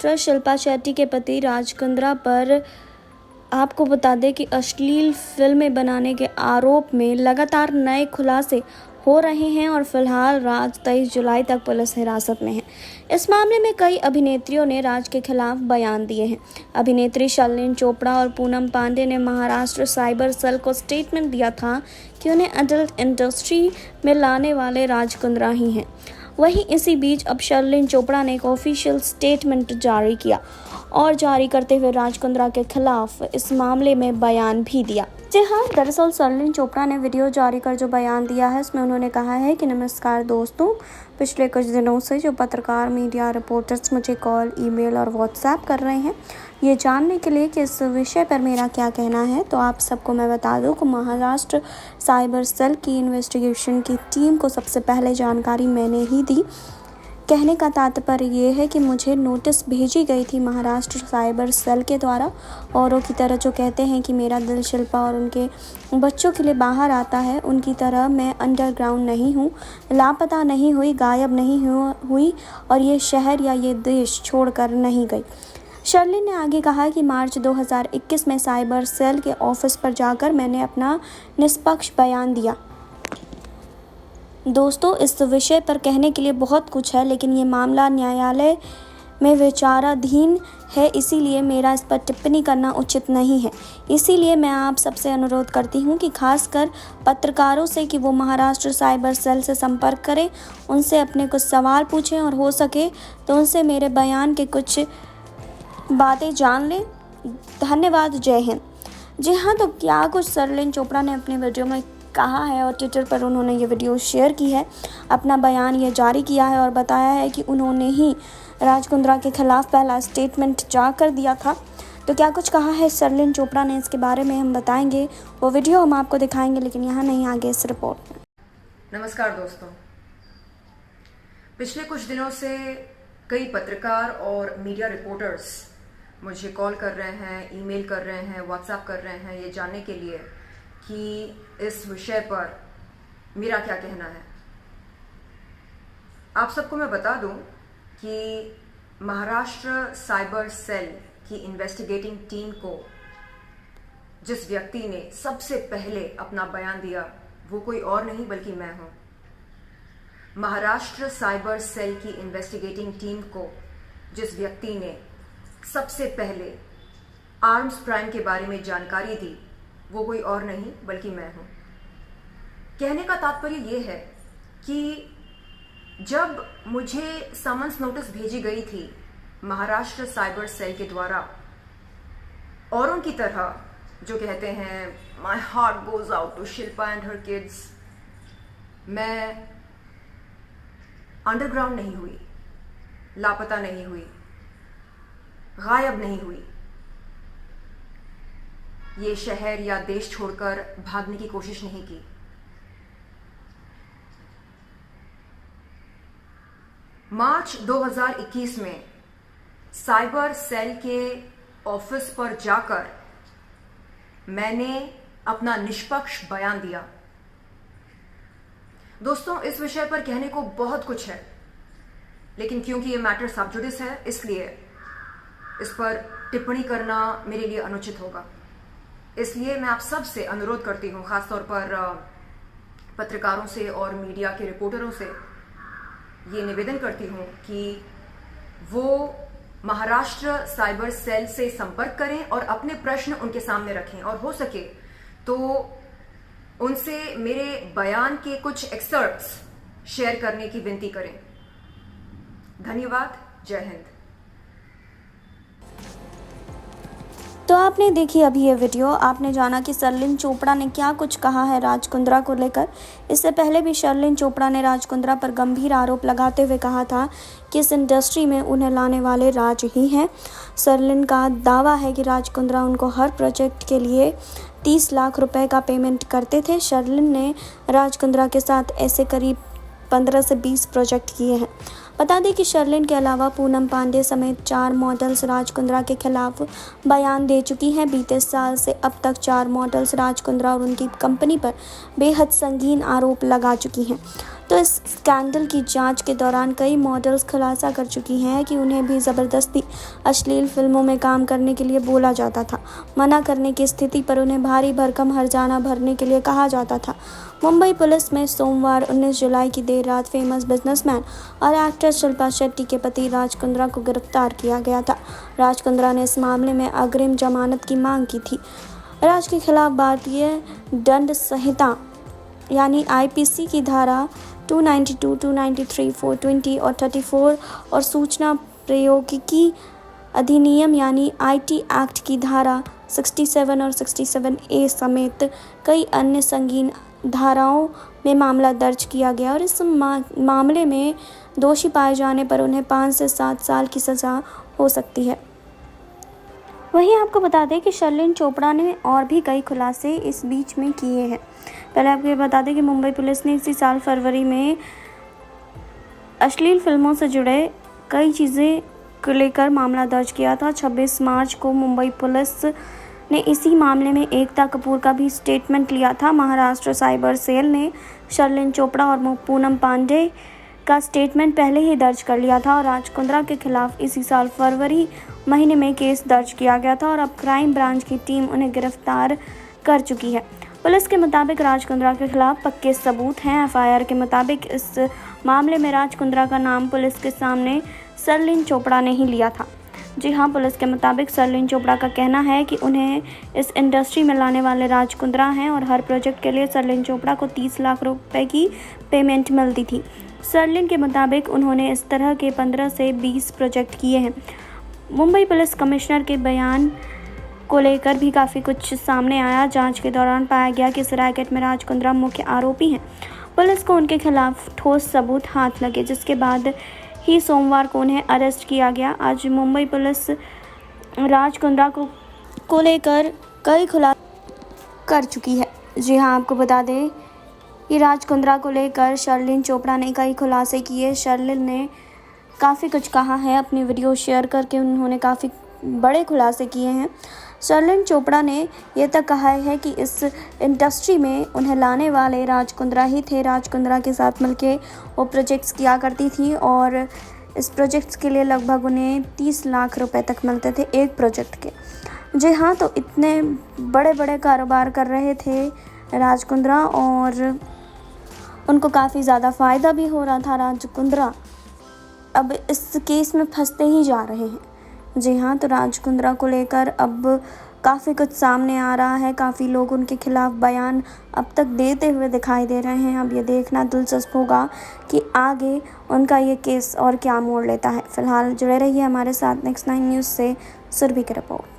Actress Shilpa Shetty के पति राज कुंद्रा पर आपको बता दें कि अश्लील फिल्में बनाने के आरोप में लगातार नए खुलासे हो रहे हैं और फिलहाल राज 23 जुलाई तक पुलिस हिरासत में है। इस मामले में कई अभिनेत्रियों ने राज के खिलाफ बयान दिए हैं। अभिनेत्री शर्लिन चोपड़ा और पूनम पांडे ने महाराष्ट्र साइबर सेल को स्टेटमेंट दिया था कि उन्हें एडल्ट इंडस्ट्री में लाने वाले राज कुंद्रा ही हैं। वहीं इसी बीच अब शर्लिन चोपड़ा ने एक ऑफिशियल स्टेटमेंट जारी किया और जारी करते हुए राज कुंद्रा के खिलाफ इस मामले में बयान भी दिया। जी हाँ, दरअसल शर्लिन चोपड़ा ने वीडियो जारी कर जो बयान दिया है इसमें उन्होंने कहा है कि नमस्कार दोस्तों, पिछले कुछ दिनों से जो पत्रकार, मीडिया रिपोर्टर्स मुझे कॉल, ईमेल और व्हाट्सएप कर रहे हैं ये जानने के लिए कि इस विषय पर मेरा क्या कहना है, तो आप सबको मैं बता दूं कि महाराष्ट्र साइबर सेल की इन्वेस्टिगेशन की टीम को सबसे पहले जानकारी मैंने ही दी। कहने का तात्पर्य ये है कि मुझे नोटिस भेजी गई थी महाराष्ट्र साइबर सेल के द्वारा। औरों की तरह जो कहते हैं कि मेरा दिल शिल्पा और उनके बच्चों के लिए बाहर आता है, उनकी तरह मैं अंडरग्राउंड नहीं हूँ, लापता नहीं हुई, गायब नहीं हुई और ये शहर या ये देश छोड़कर नहीं गई। शर्लिन ने आगे कहा कि मार्च 2021 में साइबर सेल के ऑफिस पर जाकर मैंने अपना निष्पक्ष बयान दिया। दोस्तों, इस विषय पर कहने के लिए बहुत कुछ है, लेकिन ये मामला न्यायालय में विचाराधीन है, इसीलिए मेरा इस पर टिप्पणी करना उचित नहीं है। इसीलिए मैं आप सबसे अनुरोध करती हूँ कि खासकर पत्रकारों से कि वो महाराष्ट्र साइबर सेल से संपर्क करें, उनसे अपने कुछ सवाल पूछें और हो सके तो उनसे मेरे बयान के कुछ बातें जान लें। धन्यवाद, जय हिंद। जी हाँ, तो क्या कुछ शर्लिन चोपड़ा ने अपने वीडियो में कहा है और ट्विटर पर उन्होंने ये वीडियो शेयर की है, अपना बयान ये जारी किया है और बताया है कि उन्होंने ही राज कुंद्रा के खिलाफ पहला स्टेटमेंट जारी कर दिया था। तो क्या कुछ कहा है शर्लिन चोपड़ा ने, इसके बारे में हम बताएंगे, वो वीडियो हम आपको दिखाएंगे, लेकिन यहाँ नहीं, आगे इस रिपोर्ट में। नमस्कार दोस्तों, पिछले कुछ दिनों से कई पत्रकार और मीडिया रिपोर्टर्स मुझे कॉल कर रहे हैं, ईमेल कर रहे हैं, व्हाट्सएप कर रहे हैं ये जानने के लिए कि इस विषय पर मेरा क्या कहना है। आप सबको मैं बता दूं कि महाराष्ट्र साइबर सेल की इन्वेस्टिगेटिंग टीम को जिस व्यक्ति ने सबसे पहले अपना बयान दिया वो कोई और नहीं बल्कि मैं हूं। महाराष्ट्र साइबर सेल की इन्वेस्टिगेटिंग टीम को जिस व्यक्ति ने सबसे पहले आर्म्स प्राइम के बारे में जानकारी दी वो कोई और नहीं बल्कि मैं हूं। कहने का तात्पर्य यह है कि जब मुझे समन्स नोटिस भेजी गई थी महाराष्ट्र साइबर सेल के द्वारा, औरों की तरह जो कहते हैं my heart goes out to Shilpa and her kids, मैं अंडरग्राउंड नहीं हुई, लापता नहीं हुई, गायब नहीं हुई, ये शहर या देश छोड़कर भागने की कोशिश नहीं की। मार्च 2021 में साइबर सेल के ऑफिस पर जाकर मैंने अपना निष्पक्ष बयान दिया। दोस्तों, इस विषय पर कहने को बहुत कुछ है, लेकिन क्योंकि ये मैटर सब जुडिस है इसलिए इस पर टिप्पणी करना मेरे लिए अनुचित होगा। इसलिए मैं आप सब से अनुरोध करती हूँ, खासतौर पर पत्रकारों से और मीडिया के रिपोर्टरों से ये निवेदन करती हूँ कि वो महाराष्ट्र साइबर सेल से संपर्क करें और अपने प्रश्न उनके सामने रखें और हो सके तो उनसे मेरे बयान के कुछ एक्सर्प्ट्स शेयर करने की विनती करें। धन्यवाद, जय हिंद। तो आपने देखी अभी ये वीडियो, आपने जाना कि शर्लिन चोपड़ा ने क्या कुछ कहा है राज कुंद्रा को लेकर। इससे पहले भी शर्लिन चोपड़ा ने राज कुंद्रा पर गंभीर आरोप लगाते हुए कहा था कि इस इंडस्ट्री में उन्हें लाने वाले राज ही हैं। शर्लिन का दावा है कि राज कुंद्रा उनको हर प्रोजेक्ट के लिए 30 लाख रुपए का पेमेंट करते थे। शर्लिन ने राज कुंद्रा के साथ ऐसे करीब 15 से 20 प्रोजेक्ट किए हैं। बता दें कि शर्लिन के अलावा पूनम पांडे समेत 4 मॉडल्स राज कुंद्रा के खिलाफ बयान दे चुकी हैं। बीते साल से अब तक 4 मॉडल्स राज कुंद्रा और उनकी कंपनी पर बेहद संगीन आरोप लगा चुकी हैं। तो इस स्कैंडल की जांच के दौरान कई मॉडल्स खुलासा कर चुकी हैं कि उन्हें भी ज़बरदस्ती अश्लील फिल्मों में काम करने के लिए बोला जाता था। मना करने की स्थिति पर उन्हें भारी भरकम हर्जाना भरने के लिए कहा जाता था। मुंबई पुलिस में सोमवार 19 जुलाई की देर रात फेमस बिजनेसमैन और एक्ट्रेस शिल्पा शेट्टी के पति राज कुंद्रा को गिरफ्तार किया गया था। राज कुंद्रा ने इस मामले में अग्रिम जमानत की मांग की थी। राज के खिलाफ भारतीय दंड संहिता यानी आईपीसी की धारा 292, 293, 420 और 34 और सूचना प्रौद्योगिकी अधिनियम यानी आईटी एक्ट की धारा 67 और 67A समेत कई अन्य संगीन धाराओं में मामला दर्ज किया गया और इस मामले में दोषी पाए जाने पर उन्हें 5 से 7 साल की सज़ा हो सकती है। वहीं आपको बता दें कि शर्लिन चोपड़ा ने और भी कई खुलासे इस बीच में किए हैं। पहले आपको ये बता दें कि मुंबई पुलिस ने इसी साल फरवरी में अश्लील फिल्मों से जुड़े कई चीज़ें को लेकर मामला दर्ज किया था। 26 मार्च को मुंबई पुलिस ने इसी मामले में एकता कपूर का भी स्टेटमेंट लिया था। महाराष्ट्र साइबर सेल ने शर्लिन चोपड़ा और पूनम पांडे का स्टेटमेंट पहले ही दर्ज कर लिया था और राज कुंद्रा के खिलाफ इसी साल फरवरी महीने में केस दर्ज किया गया था और अब क्राइम ब्रांच की टीम उन्हें गिरफ्तार कर चुकी है। पुलिस के मुताबिक राज कुंद्रा के खिलाफ पक्के सबूत हैं। एफआईआर के मुताबिक इस मामले में राज कुंद्रा का नाम पुलिस के सामने शर्लिन चोपड़ा ने ही लिया था। जी हाँ, पुलिस के मुताबिक शर्लिन चोपड़ा का कहना है कि उन्हें इस इंडस्ट्री में लाने वाले राज कुंद्रा हैं और हर प्रोजेक्ट के लिए शर्लिन चोपड़ा को 30 लाख रुपए की पेमेंट मिलती थी। शर्लिन के मुताबिक उन्होंने इस तरह के 15 से 20 प्रोजेक्ट किए हैं। मुंबई पुलिस कमिश्नर के बयान को लेकर भी काफ़ी कुछ सामने आया। जांच के दौरान पाया गया कि इस रैकेट में राज कुंद्रा मुख्य आरोपी हैं। पुलिस को उनके खिलाफ ठोस सबूत हाथ लगे, जिसके बाद ही सोमवार को उन्हें अरेस्ट किया गया। आज मुंबई पुलिस राज कुंद्रा को लेकर कई खुलासे कर चुकी है। जी हाँ, आपको बता दें कि राज कुंद्रा को लेकर शर्लिन चोपड़ा ने कई खुलासे किए। शर्लिन ने काफ़ी कुछ कहा है, अपनी वीडियो शेयर करके उन्होंने काफ़ी बड़े खुलासे किए हैं। शर्लिन चोपड़ा ने ये तक कहा है कि इस इंडस्ट्री में उन्हें लाने वाले राज कुंद्रा ही थे। राज कुंद्रा के साथ मिलके वो प्रोजेक्ट्स किया करती थी और इस प्रोजेक्ट्स के लिए लगभग उन्हें 30 लाख रुपए तक मिलते थे एक प्रोजेक्ट के। जी हाँ, तो इतने बड़े बड़े कारोबार कर रहे थे राज कुंद्रा और उनको काफ़ी ज़्यादा फ़ायदा भी हो रहा था। राज कुंद्रा अब इस केस में फंसते ही जा रहे हैं। जी हाँ, तो राज कुंद्रा को लेकर अब काफ़ी कुछ सामने आ रहा है। काफ़ी लोग उनके खिलाफ बयान अब तक देते हुए दिखाई दे रहे हैं। अब ये देखना दिलचस्प होगा कि आगे उनका ये केस और क्या मोड़ लेता है। फिलहाल जुड़े रहिए हमारे साथ नेक्स्ट 9 न्यूज़ से। सुरभि की रिपोर्ट।